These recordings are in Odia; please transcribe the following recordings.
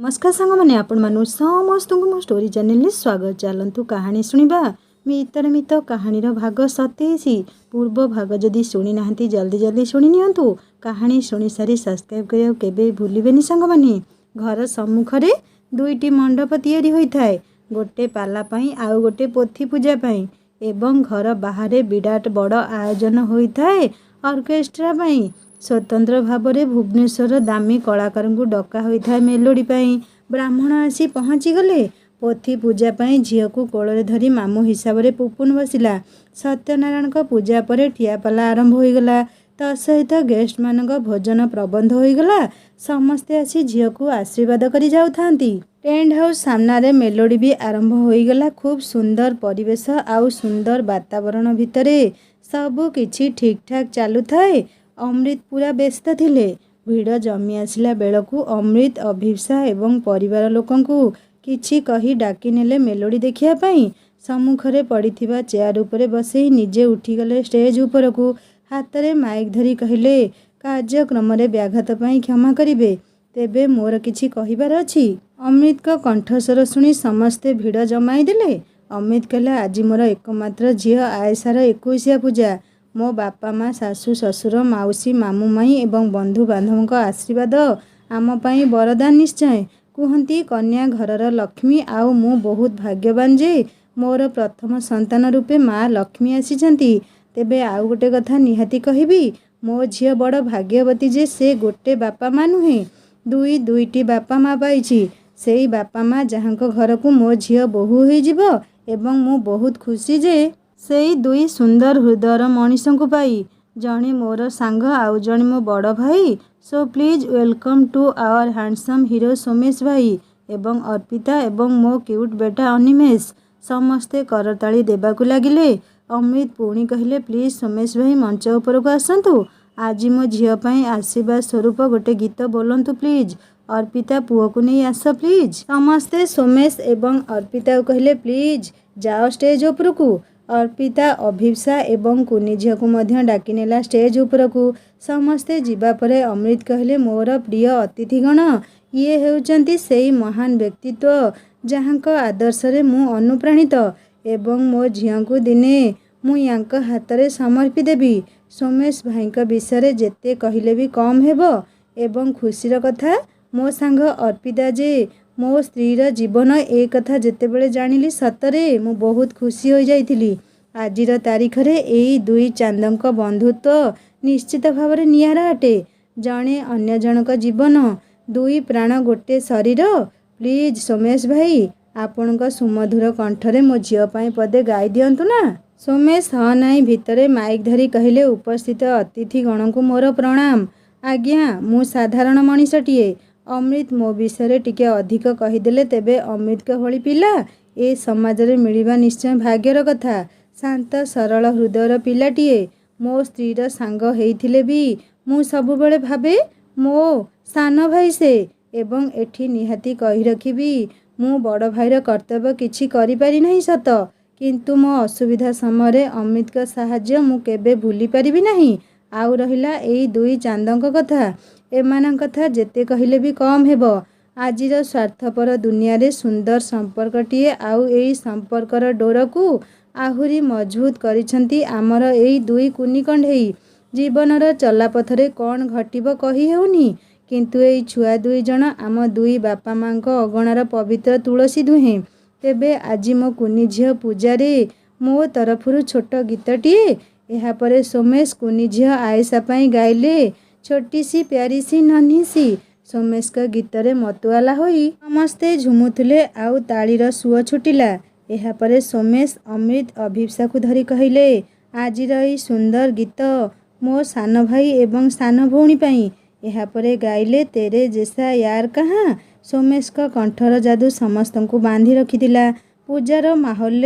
नमस्कार सांग मैंने आपण मानु समस्त को मो स्टोरी चैनल में स्वागत। चलतु कहानी शुणा मितर मित कहानी भाग 27 पूर्व भाग जदि शुणी ना जल्दी जल्दी शुणी नियंतु। कहानी शुणी सारी सब्सक्राइब करिया केबे भूलिबेनी सांग माने। घर सम्मुख रे दुईटी मंडप तैयारी होइथाय, गोटे पाला पई आउ गोटे पोथी पूजा पई एवं घर बाहर विराट बड़ आयोजन होइथाय ऑर्केस्ट्रा पई। स्वतंत्र भाव में भुवनेश्वर दामी कलाकार को डका होता है मेलोडी पाई। ब्राह्मण आसी पहुँची गले। पोथी पूजा पाई झील को कोल धरी मामू हिसाब से पुपुन बसिला। सत्यनारायण को पूजा पर ठियापाला आरंभ होईगला। तसहित गेस्ट मान भोजन प्रबंध होईगला। समस्ते आसी झील को आशीर्वाद करी जाउथांती। टेंट हाउस सामने मेलोडी भी आरंभ होईगला। खूब सुंदर परिवेश आउ सुंदर वातावरण भितरे सबु किछि ठीक ठाक चालू थाए। अमृत पूरा व्यस्त थिले। भीड़ जमी आसला बेलकू अमृत अभिप्सा एवं परिवार लोकंकु किछि कही डाकी नेले मेलोडी देखिया पई। सम्मुखरे पड़िथिबा चेयर उपरे बसई निजे उठीगले स्टेज उपरकू। हाथ रे माइक धरी कहिले, कार्यक्रम रे व्याघात पई क्षमा करिवे, तेबे मोर किछि कहिबार अछि। अमृत का कंठस्वर सुनी समस्ते भीड़ जमाई देले। अमृत कहला, आज मोर एकमात्र झील आयसार 21 पूजा। मो बापा माँ सासू ससुर माउसी मामू माई एवं बंधु बांधव आशीर्वाद आम पाई वरदान निश्चय। कहती कन्या घरर लक्ष्मी आउ मु बहुत भाग्यवान जे मोर प्रथम संतान रूपे माँ लक्ष्मी आसीचंती। तेबे आउ गोटे कथा निहाती कहबी, मो झील बड़ भाग्यवती जे से गोटे बापा माँ नुहे दुईटी बापा माँ पाइछि। सेई बापा माँ जहाँको घर को मो झील बोहू हो जिवो एवं मु बहुत खुशी जे सेई दुई सुंदर हृदयर मनीषों को पाई। जणे मोर सांग आउ जणे मो बड़ भाई। So please welcome to our handsome hero Somesh भाई एवं अर्पिता एवं मो क्यूट बेटा अनिमेष। समस्ते करताली देबाकू लागिले। अमृत पुणी कहले, प्लीज सोमेश भाई मंच उपरकू आसंतु। आज मो झील पई आशीर्वाद स्वरूप गोटे गीत बोलंतु प्लीज। अर्पिता पुओ को नहीं आस प्लीज। समस्ते सोमेश एवं अर्पिता कहले, प्लीज जाओ स्टेज उपरकू। अर्पिता अभिप्सा एवं कुनी झील को मध्य डाकी नेला स्टेज उपरकू। समस्ते जीवा परे अमृत कहले, मोर प्रिय अतिथिगण, ये हेउचंती सेई महान व्यक्तित्व जहाँक आदर्श रे मु अनुप्राणित एवं मो झील को दिने मु यांक हाथ रे समर्पी देबी। सोमेश भाई विषय जेते कहले भी कम हेबो एवं खुशीर कथा मो सांग अर्पिता जे मो स्त्रीर जीवन ए कथा जेतेबेले जानिली सतरे मु बहुत खुशी हो जाइथिली। आजिर तारीख रे एई दुई चांदक बंधुत्व निश्चित भाव में नियारा अटे। जणे अन्य जनक जीवन, दुई प्राण गोटे शरीर। प्लीज सोमेश भाई आपणक सुमधुर कंठरे मो झील पाई पदे गाई दियंतु ना। सोमेश हाँ नाई भितरे माइक धरी कहले, उपस्थित अतिथि गण को मोर प्रणाम। आज्ञा मु साधारण मनीषटिए। अमृत मो विषय टिके अधिक कहीदेले, तेबे अमृत के भली पिला ए समाज रे मिलिबा निश्चय भाग्यर कथा। शांत सरल हृदयर पिलाटिए। मो स्त्रीर सांग हेइथिले भी मु सबुबेले भाबे मो सान भाई से एवं एठी निहाती कही रखिबी, मु बड़ भाईर कर्तव्य किछि करि पारि नहीं सत, किंतु मो असुविधा समय अमृत का साहाय्य मु केबे भूली पारिबी नहीं। आउ रहिला एई दुई चांदक कथा, एमान कथा जेते कहले भी कम हेबो। आजिर स्वार्थपर दुनिया रे सुंदर संपर्कटिए आउ एई संपर्कर डोर को आहुरी मजबूत करिसंती आमर एई दुई कुनी कंढेई। जीवनर चलापथरे कौन घटिबो कही हेउनी, किंतु एई छुआ दुई जण आम दुई बापा माँ अगणार पवित्र तुलसी दुहे। तेबे आजि मो कुनी झील पूजा रे मो तरफरु छोट गीतटिए। एहा परे सोमेश कुनी झील आयसा पाई गाइले, छोटी सी प्यारी सी नन्ही सी। सोमेश का गीत रे मतवाला होई समस्ते झुमुथुले आउ तालीर सुओ छुटिला। एहा परे सोमेश अमृत अभिप्सा को धरी कहले, आजिर ई सुंदर गीत मो सान भाई एवं सान भौणी पाई। एहा परे गाइले, तेरे जैसा यार कहाँ। सोमेश का कंठर जादू समस्त को बांधी रखिथिला। पूजार माहौल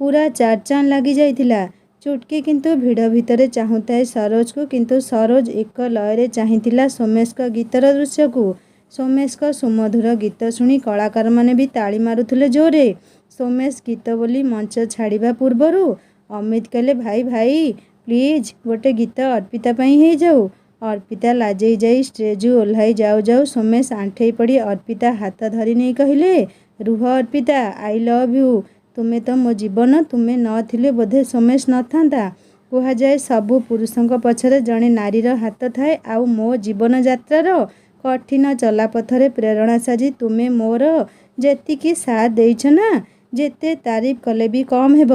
पूरा चारचान लगी जाइथिला। चुटकी किंतु भिड़ भितर चाहूताए सरोज को, किंतु सरोज एक लय चाहिथिला सोमेश का गीतर दृश्य को। सोमेश का सुमधुर गीत शुणी कलाकार माने भी ताली मारुथुले जोरे। सोमेश गीत बोली मंच छाड़िबा पूर्वरु अमित कहले, भाई भाई प्लीज गोटे गीत अर्पिता पाई हे जाऊ। अर्पिता लाजेई जाई स्टेजु ओह्लाई जाऊ जाऊ सोमेश आंठेई पड़ी अर्पिता हाथ धरी नहीं कहले, रुह अर्पिता, आई लव यू। तुमे तो मो जीवन, तुमे नथिले बोधे सोमेश नथांता। कुहाଯାଏ ସବୁ ପୁରୁଷଙ୍କ ପଛରେ ଜଣେ ନାରୀର ହାତ ଥାଏ। ଆଉ ମୋ ଜୀବନ ଯାତ୍ରାର କଠିନ ଚଲାପଥରେ ପ୍ରେରଣା ସାଜି ତୁମେ ମୋର ଯେତିକି ସାଥ ଦେଇଛ ନା, ଯେତେ ତାରିଫ କଲେ ବି କମ୍ ହେବ।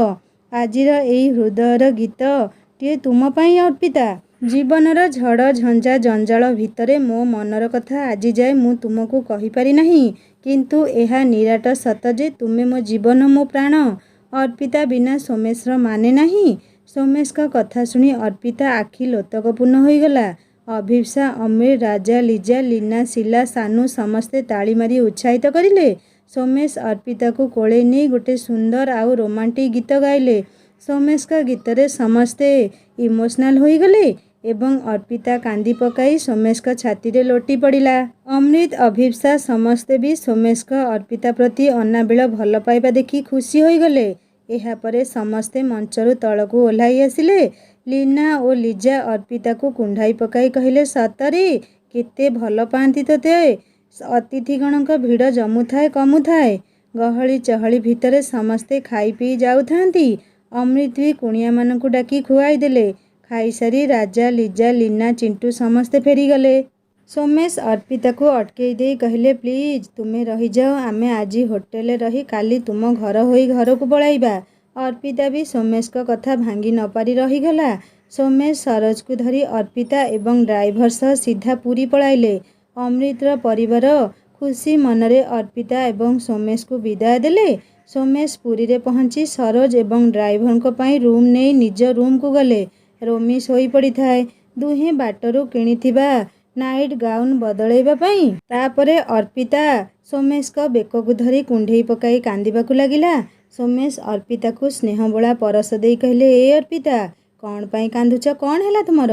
ଆଜିର ଏଇ ହୃଦୟର ଗୀତଟିଏ ତୁମ ପାଇଁ ଅର୍ପିତା। ଜୀବନର ଝଡ଼ ଝଞ୍ଜା ଜଞ୍ଜାଳ ଭିତରେ ମୋ ମନର କଥା ଆଜି ଯାଏ ମୁଁ ତୁମକୁ କହିପାରି ନାହିଁ, କିନ୍ତୁ ଏହା ନିରାଟ ସତ ଯେ ତୁମେ ମୋ ଜୀବନ, ମୋ ପ୍ରାଣ। ଅର୍ପିତା ବିନା ସୋମେଶର ମାନେ ନାହିଁ। ସୋମେଶଙ୍କ କଥା ଶୁଣି ଅର୍ପିତା ଆଖି ଲୋତକପୂର୍ଣ୍ଣ ହୋଇଗଲା। ଅଭିପ୍ସା, ଅମୀର, ରାଜା, ଲିଜା, ଲୀନା, ଶିଲା, ସାନୁ ସମସ୍ତେ ତାଳି ମାରି ଉତ୍ସାହିତ କରିଲେ। ସୋମେଶ ଅର୍ପିତାକୁ କୋଳେଇ ନେଇ ଗୋଟେ ସୁନ୍ଦର ଆଉ ରୋମାଣ୍ଟିକ ଗୀତ ଗାଇଲେ। ସୋମେଶଙ୍କ ଗୀତରେ ସମସ୍ତେ ଇମୋସନାଲ ହୋଇଗଲେ ଏବଂ ଅର୍ପିତା କାନ୍ଦି ପକାଇ ସୋମେଶଙ୍କ ଛାତିରେ ଲୋଟି ପଡ଼ିଲା। ଅମୃତ, ଅଭିପ୍ସା ସମସ୍ତେ ବି ସୋମେଶଙ୍କ ଅର୍ପିତା ପ୍ରତି ଅନାବିଳ ଭଲ ପାଇବା ଦେଖି ଖୁସି ହୋଇଗଲେ। ଏହାପରେ ସମସ୍ତେ ମଞ୍ଚରୁ ତଳକୁ ଓହ୍ଲାଇ ଆସିଲେ। ଲୀନା ଓ ଲିଜା ଅର୍ପିତାକୁ କୁଣ୍ଢାଇ ପକାଇ କହିଲେ, ସତରେ କେତେ ଭଲ ପାଆନ୍ତି ତୋତେ। ଅତିଥିଗଣଙ୍କ ଭିଡ଼ ଜମୁଥାଏ କମୁଥାଏ। ଗହଳି ଚହଳି ଭିତରେ ସମସ୍ତେ ଖାଇ ପିଇ ଯାଉଥାନ୍ତି। ଅମୃତ ବି କୁଣିଆମାନଙ୍କୁ ଡାକି ଖୁଆଇ ଦେଲେ। ଖାଇସାରି ରାଜା, ଲିଜା, ଲୀନା, ଚିଣ୍ଟୁ ସମସ୍ତେ ଫେରିଗଲେ। ସୋମେଶ ଅର୍ପିତାକୁ ଅଟକେଇ ଦେଇ କହିଲେ, ପ୍ଲିଜ୍ ତୁମେ ରହିଯାଅ, ଆମେ ଆଜି ହୋଟେଲରେ ରହି କାଲି ତୁମ ଘର ହୋଇ ଘରକୁ ପଳାଇବା। ଅର୍ପିତା ବି ସୋମେଶଙ୍କ କଥା ଭାଙ୍ଗି ନ ପାରି ରହିଗଲା। ସୋମେଶ ସରୋଜକୁ ଧରି ଅର୍ପିତା ଏବଂ ଡ୍ରାଇଭର ସହ ସିଧା ପୁରୀ ପଳାଇଲେ। ଅମୃତର ପରିବାର ଖୁସି ମନରେ ଅର୍ପିତା ଏବଂ ସୋମେଶକୁ ବିଦାୟ ଦେଲେ। ସୋମେଶ ପୁରୀରେ ପହଞ୍ଚି ସରୋଜ ଏବଂ ଡ୍ରାଇଭରଙ୍କ ପାଇଁ ରୁମ୍ ନେଇ ନିଜ ରୁମ୍କୁ ଗଲେ। ରୋମି ଶୋଇ ପଡ଼ିଥାଏ। ଦୁହେଁ ବାଟରୁ କିଣିଥିବା ନାଇଟ୍ ଗାଉନ୍ ବଦଳାଇବା ପାଇଁ। ତାପରେ ଅର୍ପିତା ସୋମେଶଙ୍କ ବେକକୁ ଧରି କୁଣ୍ଢେଇ ପକାଇ କାନ୍ଦିବାକୁ ଲାଗିଲା। ସୋମେଶ ଅର୍ପିତାକୁ ସ୍ନେହବୋଳା ପରଶ ଦେଇ କହିଲେ, ଏ ଅର୍ପିତା, କ'ଣ ପାଇଁ କାନ୍ଦୁଛ? କ'ଣ ହେଲା ତୁମର?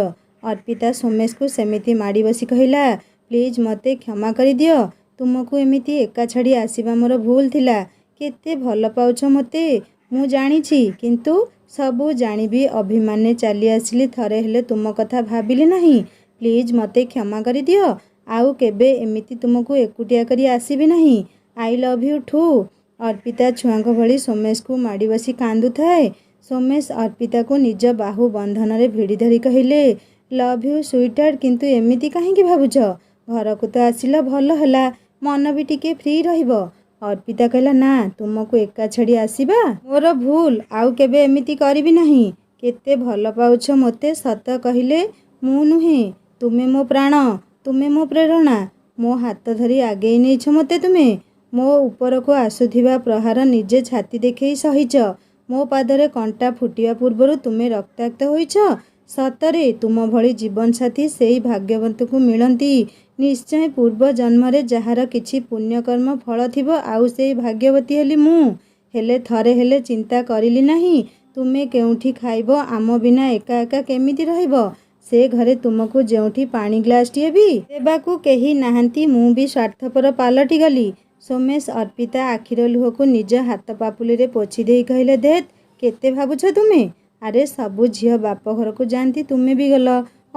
ଅର୍ପିତା ସୋମେଶକୁ ସେମିତି ମାଡ଼ି ବସି କହିଲା, ପ୍ଲିଜ୍ ମୋତେ କ୍ଷମା କରିଦିଅ। ତୁମକୁ ଏମିତି ଏକା ଛାଡ଼ି ଆସିବା ମୋର ଭୁଲ ଥିଲା। କେତେ ଭଲ ପାଉଛ ମୋତେ ମୁଁ ଜାଣିଛି, କିନ୍ତୁ ସବୁ ଜାଣିବି ଅଭିମାନରେ ଚାଲି ଆସିଲି, ଥରେ ହେଲେ ତୁମ କଥା ଭାବିଲି ନାହିଁ। ପ୍ଲିଜ୍ ମୋତେ କ୍ଷମା କରିଦିଅ। ଆଉ କେବେ ଏମିତି ତୁମକୁ ଏକୁଟିଆ କରି ଆସିବି ନାହିଁ। I love you too. Arpita ଛୁଆଙ୍କ ଭଳି ସୋମେଶକୁ ମାଡ଼ି ବସି କାନ୍ଦୁଥାଏ। ସୋମେଶ ଅର୍ପିତାକୁ ନିଜ ବାହୁ ବନ୍ଧନରେ ଭିଡ଼ି ଧରି କହିଲେ, ଲଭ୍ ୟୁ ସୁଇଟହାର୍ଟ, କିନ୍ତୁ ଏମିତି କାହିଁକି ଭାବୁଛ? ଘରକୁ ତ ଆସିଲ, ଭଲ ହେଲା, ମନ ବି ଟିକେ ଫ୍ରି ରହିବ। ଅର୍ପିତା କହିଲା, ନା, ତୁମକୁ ଏକା ଛାଡ଼ି ଆସିବା ମୋର ଭୁଲ, ଆଉ କେବେ ଏମିତି କରିବି ନାହିଁ। କେତେ ଭଲ ପାଉଛ ମୋତେ ସତ କହିଲେ? ମୁଁ ନୁହେଁ, ତୁମେ ମୋ ପ୍ରାଣ, ତୁମେ ମୋ ପ୍ରେରଣା। ମୋ ହାତ ଧରି ଆଗେଇ ନେଇଛ ମୋତେ ତୁମେ। ମୋ ଉପରକୁ ଆସୁଥିବା ପ୍ରହାର ନିଜେ ଛାତି ଦେଖେଇ ସହିଛ। ମୋ ପାଦରେ କଣ୍ଟା ଫୁଟିବା ପୂର୍ବରୁ ତୁମେ ରକ୍ତାକ୍ତ ହୋଇଛ। ସତରେ ତୁମ ଭଳି ଜୀବନସାଥୀ ସେଇ ଭାଗ୍ୟବନ୍ତକୁ ମିଳନ୍ତି ନିଶ୍ଚୟ। ପୂର୍ବ ଜନ୍ମରେ ଯାହାର କିଛି ପୁଣ୍ୟକର୍ମ ଫଳ ଥିବ, ଆଉ ସେଇ ଭାଗ୍ୟବତୀ ହେଲି ମୁଁ। ହେଲେ ଥରେ ହେଲେ ଚିନ୍ତା କରିଲି ନାହିଁ, ତୁମେ କେଉଁଠି ଖାଇବ, ଆମ ବିନା ଏକା ଏକା କେମିତି ରହିବ? ସେ ଘରେ ତୁମକୁ ଯେଉଁଠି ପାଣି ଗ୍ଲାସଟିଏ ବି ଦେବାକୁ କେହି ନାହାନ୍ତି, ମୁଁ ବି ସ୍ୱାର୍ଥପର ପାଲଟିଗଲି। ସୋମେଶ ଅର୍ପିତା ଆଖିର ଲୁହକୁ ନିଜ ହାତ ପାପୁଲିରେ ପୋଛି ଦେଇ କହିଲେ, ଧେତ୍, କେତେ ଭାବୁଛ ତୁମେ? ଆରେ ସବୁ ଝିଅ ବାପ ଘରକୁ ଯାଆନ୍ତି, ତୁମେ ବି ଗଲ,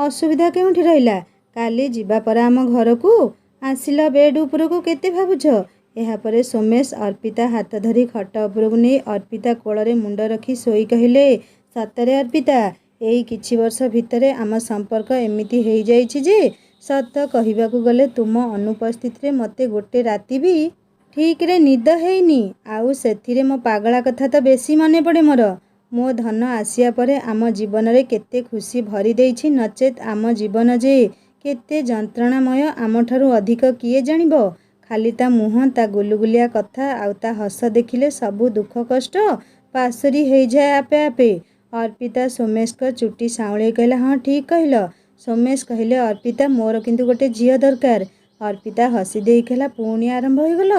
ଅସୁବିଧା କେଉଁଠି ରହିଲା? କାଲି ଯିବା ପରା ଆମ ଘରକୁ। ଆସିଲ ବେଡ୍ ଉପରକୁ, କେତେ ଭାବୁଛ? ଏହାପରେ ସୋମେଶ ଅର୍ପିତା ହାତ ଧରି ଖଟ ଉପରକୁ ନେଇ ଅର୍ପିତା କୋଳରେ ମୁଣ୍ଡ ରଖି ଶୋଇ କହିଲେ, ସତରେ ଅର୍ପିତା, ଏଇ କିଛି ବର୍ଷ ଭିତରେ ଆମ ସମ୍ପର୍କ ଏମିତି ହେଇଯାଇଛି ଯେ ସତ କହିବାକୁ ଗଲେ ତୁମ ଅନୁପସ୍ଥିତିରେ ମୋତେ ଗୋଟେ ରାତି ବି ଠିକ୍ରେ ନିଦ ହେଇନି। ଆଉ ସେଥିରେ ମୋ ପାଗଳା କଥା ତ ବେଶୀ ମନେ ପଡ଼େ ମୋର। ମୋ ଧନ ଆସିବା ପରେ ଆମ ଜୀବନରେ କେତେ ଖୁସି ଭରି ଦେଇଛି, ନଚେତ୍ ଆମ ଜୀବନ ଯେ କେତେ ଯନ୍ତ୍ରଣାମୟ ଆମଠାରୁ ଅଧିକ କିଏ ଜାଣିବ? ଖାଲି ତା ମୁହଁ, ତା ଗୁଲୁଗୁଲିଆ କଥା ଆଉ ତା ହସ ଦେଖିଲେ ସବୁ ଦୁଃଖ କଷ୍ଟ ପାସୋରି ହେଇଯାଏ ଆପେ ଆପେ। ଅର୍ପିତା ସୋମେଶଙ୍କ ଚୁଟି ସାଉଁଳେଇ କହିଲା, ହଁ ଠିକ୍ କହିଲ। ସୋମେଶ କହିଲେ, ଅର୍ପିତା, ମୋର କିନ୍ତୁ ଗୋଟେ ଝିଅ ଦରକାର। ଅର୍ପିତା ହସି ଦେଇ କହିଲା, ପୁଣି ଆରମ୍ଭ ହୋଇଗଲ?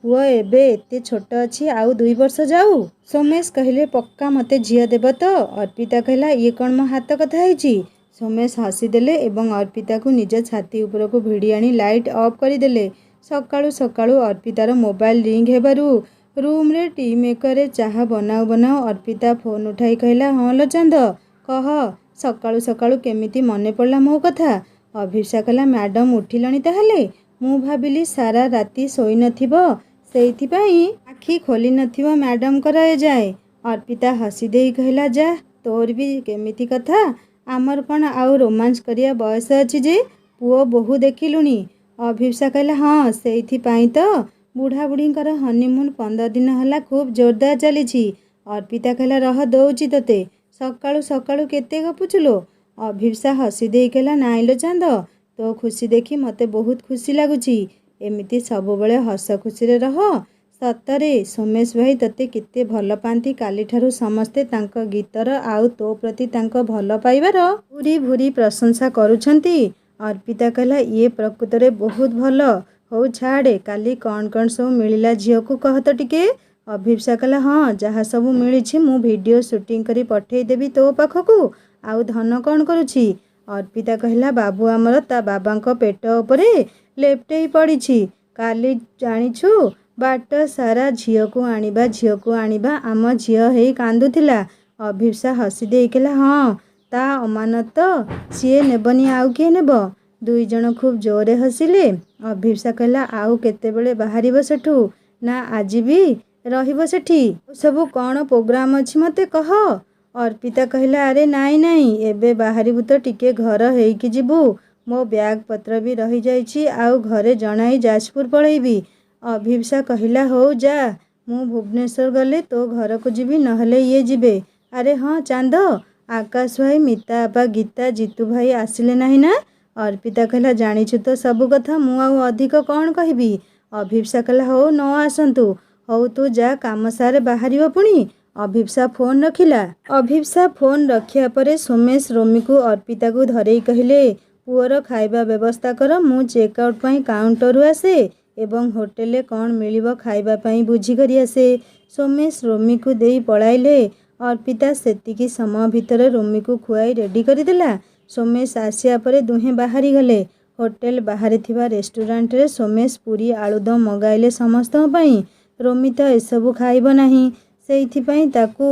ପୁଅ ଏବେ ଏତେ ଛୋଟ ଅଛି, ଆଉ 2 ବର୍ଷ ଯାଉ। ସୋମେଶ କହିଲେ, ପକ୍କା ମୋତେ ଝିଅ ଦେବ ତ? ଅର୍ପିତା କହିଲା, ଇଏ କ'ଣ ମୋ ହାତ କଥା ହେଇଛି? ସୋମେଶ ହସିଦେଲେ ଏବଂ ଅର୍ପିତାକୁ ନିଜ ଛାତି ଉପରକୁ ଭିଡ଼ି ଆଣି ଲାଇଟ୍ ଅଫ୍ କରିଦେଲେ। ସକାଳୁ ସକାଳୁ ଅର୍ପିତାର ମୋବାଇଲ ରିଙ୍ଗ ହେବାରୁ ରୁମ୍ରେ ଟି ମେକରରେ ଚାହା ବନାଉ ବନାଉ ଅର୍ପିତା ଫୋନ୍ ଉଠାଇ କହିଲା, ହଁ ଲୋ ଚାନ୍ଦ, କହ, ସକାଳୁ ସକାଳୁ କେମିତି ମନେ ପଡ଼ିଲା ମୋ କଥା? ଅଭିପ୍ସା କହିଲା ମ୍ୟାଡ଼ାମ୍ ଉଠିଲଣି ତାହେଲେ? ମୁଁ ଭାବିଲି ସାରା ରାତି ଶୋଇନଥିବ, ସେଇଥିପାଇଁ ଆଖି ଖୋଲି ନଥିବ ମ୍ୟାଡ଼ାମ୍ଙ୍କର ଏଯାଏ। ଅର୍ପିତା ହସି ଦେଇ କହିଲା ଯା ତୋର ବି କେମିତି କଥା, ଆମର କ'ଣ ଆଉ ରୋମାନ୍ସ କରିବା ବୟସ ଅଛି ଯେ ପୁଅ ବୋହୂ ଦେଖିଲୁଣି? ଅଭିପ୍ସା କହିଲା ହଁ ସେଇଥିପାଇଁ ତ ବୁଢ଼ାବୁଢ଼ୀଙ୍କର ହନିମୁନ୍ 15 ଦିନ ହେଲା ଖୁବ୍ ଜୋରଦାର ଚାଲିଛି। ଅର୍ପିତା କହିଲା ରହ ଦଉଛି ତୋତେ, ସକାଳୁ ସକାଳୁ କେତେ ଗପୁଛୁ ଲୋ? ଅଭିପ୍ସା ହସି ଦେଇ କହିଲା ନାଇଁଲୋ ଚାନ୍ଦ, ତୋ ଖୁସି ଦେଖି ମୋତେ ବହୁତ ଖୁସି ଲାଗୁଛି। ଏମିତି ସବୁବେଳେ ହସ ଖୁସିରେ ରହ। ସତରେ ସୋମେଶ ଭାଇ ତୋତେ କେତେ ଭଲ ପାଆନ୍ତି, କାଲିଠାରୁ ସମସ୍ତେ ତାଙ୍କ ଗୀତର ଆଉ ତୋ ପ୍ରତି ତାଙ୍କ ଭଲ ପାଇବାର ଭୁରି ଭୁରି ପ୍ରଶଂସା କରୁଛନ୍ତି। ଅର୍ପିତା କହିଲା ଇଏ ପ୍ରକୃତରେ ବହୁତ ଭଲ। ହଉ ଛାଡ଼େ, କାଲି କ'ଣ ସବୁ ମିଳିଲା ଝିଅକୁ କହ ତ ଟିକେ। ଅଭିପ୍ସା କହିଲା ହଁ ଯାହା ସବୁ ମିଳିଛି ମୁଁ ଭିଡ଼ିଓ ସୁଟିଂ କରି ପଠେଇଦେବି ତୋ ପାଖକୁ। ଆଉ ଧନ କ'ଣ କରୁଛି? ଅର୍ପିତା କହିଲା ବାବୁ ଆମର ତା ବାବାଙ୍କ ପେଟ ଉପରେ ଲେପଟେଇ ପଡ଼ିଛି। କାଲି ଜାଣିଛୁ ବାଟ ସାରା ଝିଅକୁ ଆଣିବା ଆମ ଝିଅ ହେଇ କାନ୍ଦୁଥିଲା। ଅଭିପ୍ସା ହସି ଦେଇ କହିଲା ହଁ ତା ଅମାନତ ସିଏ ନେବନି ଆଉ କିଏ ନେବ? ଦୁଇ ଜଣ ଖୁବ୍ ଜୋରରେ ହସିଲେ। ଅଭିପ୍ସା କହିଲା ଆଉ କେତେବେଳେ ବାହାରିବ ସେଠୁ? ନା ଆଜି ବି ରହିବ ସେଠି? ସବୁ କ'ଣ ପ୍ରୋଗ୍ରାମ୍ ଅଛି ମୋତେ କହ। ଅର୍ପିତା କହିଲା ଆରେ ନାଇଁ ଏବେ ବାହାରିବୁ ତ ଟିକେ ଘର ହେଇକି ଯିବୁ। ମୋ ବ୍ୟାଗ୍ ପତ୍ର ବି ରହିଯାଇଛି, ଆଉ ଘରେ ଜଣାଇ ଯାଜପୁର ପଳେଇବି। ଅଭିପ୍ସା କହିଲା ହଉ ଯା, ମୁଁ ଭୁବନେଶ୍ୱର ଗଲେ ତୋ ଘରକୁ ଯିବି, ନହେଲେ ଇଏ ଯିବେ। ଆରେ ହଁ ଚାନ୍ଦ, ଆକାଶ ଭାଇ, ମିତା ଆପା, ଗୀତା, ଜିତୁ ଭାଇ ଆସିଲେ ନାହିଁ ନା? ଅର୍ପିତା କହିଲା ଜାଣିଛୁ ତ ସବୁ କଥା, ମୁଁ ଆଉ ଅଧିକ କ'ଣ କହିବି। ଅଭିପ୍ସା କହିଲା ହଉ ନ ଆସନ୍ତୁ। ହଉ ତୁ ଯା କାମ ସାରେ, ବାହାରିବ ପୁଣି। ଅଭିପ୍ସା ଫୋନ୍ ରଖିଲା। ଅଭିପ୍ସା ଫୋନ୍ ରଖିବା ପରେ ସୋମେଶ ରୋମିକୁ ଅର୍ପିତାକୁ ଧରେଇ କହିଲେ ପୁଅର ଖାଇବା ବ୍ୟବସ୍ଥା କର, ମୁଁ ଚେକ୍ ଆଉଟ୍ ପାଇଁ କାଉଣ୍ଟରରୁ ଆସେ ଏବଂ ହୋଟେଲରେ କ'ଣ ମିଳିବ ଖାଇବା ପାଇଁ ବୁଝିକରି ଆସେ। ସୋମେଶ ରୋମିକୁ ଦେଇ ପଳାଇଲେ। ଅର୍ପିତା ସେତିକି ସମୟ ଭିତରେ ରୋମିକୁ ଖୁଆଇ ରେଡ଼ି କରିଦେଲା। ସୋମେଶ ଆସିବା ପରେ ଦୁହେଁ ବାହାରିଗଲେ। ହୋଟେଲ ବାହାରେ ଥିବା ରେଷ୍ଟୁରାଣ୍ଟରେ ସୋମେଶ ପୁରୀ ଆଳୁଦମ୍ ମଗାଇଲେ ସମସ୍ତଙ୍କ ପାଇଁ। ରୋମି ତ ଏସବୁ ଖାଇବ ନାହିଁ, ସେଇଥିପାଇଁ ତାକୁ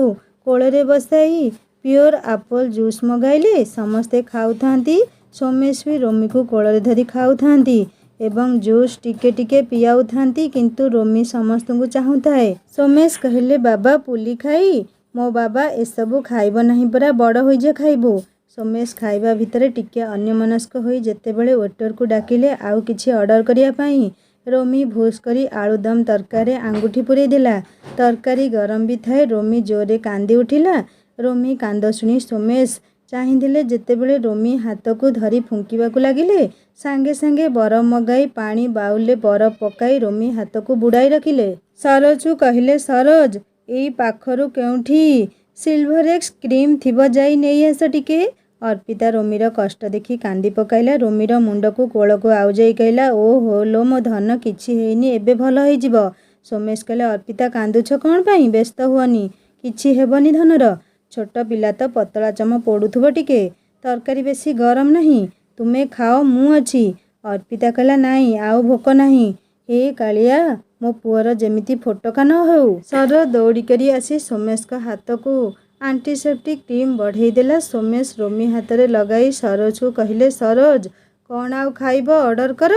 କୋଳରେ ବସାଇ ପିଓର ଆପଲ୍ ଜୁସ୍ ମଗାଇଲେ। ସମସ୍ତେ ଖାଉଥାନ୍ତି, ସୋମେଶ ବି ରୋମିକୁ କୋଳରେ ଧରି ଖାଉଥାନ୍ତି ଏବଂ ଜୁସ୍ ଟିକେ ଟିକେ ପିଆଉଥାନ୍ତି, କିନ୍ତୁ ରୋମି ସମସ୍ତଙ୍କୁ ଚାହୁଁଥାଏ। ସୋମେଶ କହିଲେ ବାବା ପୁଲି ଖାଇ? ମୋ ବାବା ଏସବୁ ଖାଇବ ନାହିଁ ପରା, ବଡ଼ ହୋଇଯା ଖାଇବୁ। ସୋମେଶ ଖାଇବା ଭିତରେ ଟିକେ ଅନ୍ୟମନସ୍କ ହୋଇ ଯେତେବେଳେ ୱେଟରକୁ ଡାକିଲେ ଆଉ କିଛି ଅର୍ଡ଼ର କରିବା ପାଇଁ, ରୋମି ଭୁସ୍ କରି ଆଳୁଦମ୍ ତରକାରୀରେ ଆଙ୍ଗୁଠି ପୂରେଇ ଦେଲା। ତରକାରୀ ଗରମ ବି ଥାଏ। ରୋମି ଜୋରରେ କାନ୍ଦି ଉଠିଲା। ରୋମି କାନ୍ଦ ଶୁଣି ସୋମେଶ ଚାହିଁଦେଲେ। ଯେତେବେଳେ ରୋମି ହାତକୁ ଧରି ଫୁଙ୍କିବାକୁ ଲାଗିଲେ, ସାଙ୍ଗେ ସାଙ୍ଗେ ବରଫ ମଗାଇ ପାଣି ବାଉଲରେ ବରଫ ପକାଇ ରୋମି ହାତକୁ ବୁଡ଼ାଇ ରଖିଲେ। ସରୋଜକୁ କହିଲେ ସରୋଜ, ଏଇ ପାଖରୁ କେଉଁଠି ସିଲଭରେକ୍ସ କ୍ରିମ୍ ଥିବ ଯାଇ ନେଇ ଆସ ଟିକେ। ଅର୍ପିତା ରୋମିର କଷ୍ଟ ଦେଖି କାନ୍ଦି ପକାଇଲା। ରୋମିର ମୁଣ୍ଡକୁ କୋଳକୁ ଆଉଜାଇ କହିଲା ଓହୋ ଲୋ ମୋ ଧନ, କିଛି ହେଇନି, ଏବେ ଭଲ ହେଇଯିବ। ସୋମେଶ କହିଲେ ଅର୍ପିତା କାନ୍ଦୁଛ କ'ଣ ପାଇଁ? ବ୍ୟସ୍ତ ହୁଅନି, କିଛି ହେବନି ଧନର। ଛୋଟ ପିଲା ତ, ପତଳା ଚମ ପୋଡ଼ୁଥିବ ଟିକେ, ତରକାରୀ ବେଶୀ ଗରମ ନାହିଁ, ତୁମେ ଖାଅ ମୁଁ ଅଛି। ଅର୍ପିତା କହିଲା ନାଇଁ ଆଉ ଭୋକ ନାହିଁ। ହେ କାଳିଆ, ମୋ ପୁଅର ଯେମିତି ଫୋଟକା ନ ହେଉ। ସର ଦୌଡ଼ିକରି ଆସି ସୋମେଶଙ୍କ ହାତକୁ ଆଣ୍ଟିସେପ୍ଟିକ୍ କ୍ରିମ୍ ବଢ଼େଇ ଦେଲା। ସୋମେଶ ରୋମି ହାତରେ ଲଗାଇ ସରୋଜକୁ କହିଲେ ସରୋଜ, କ'ଣ ଆଉ ଖାଇବ ଅର୍ଡ଼ର କର,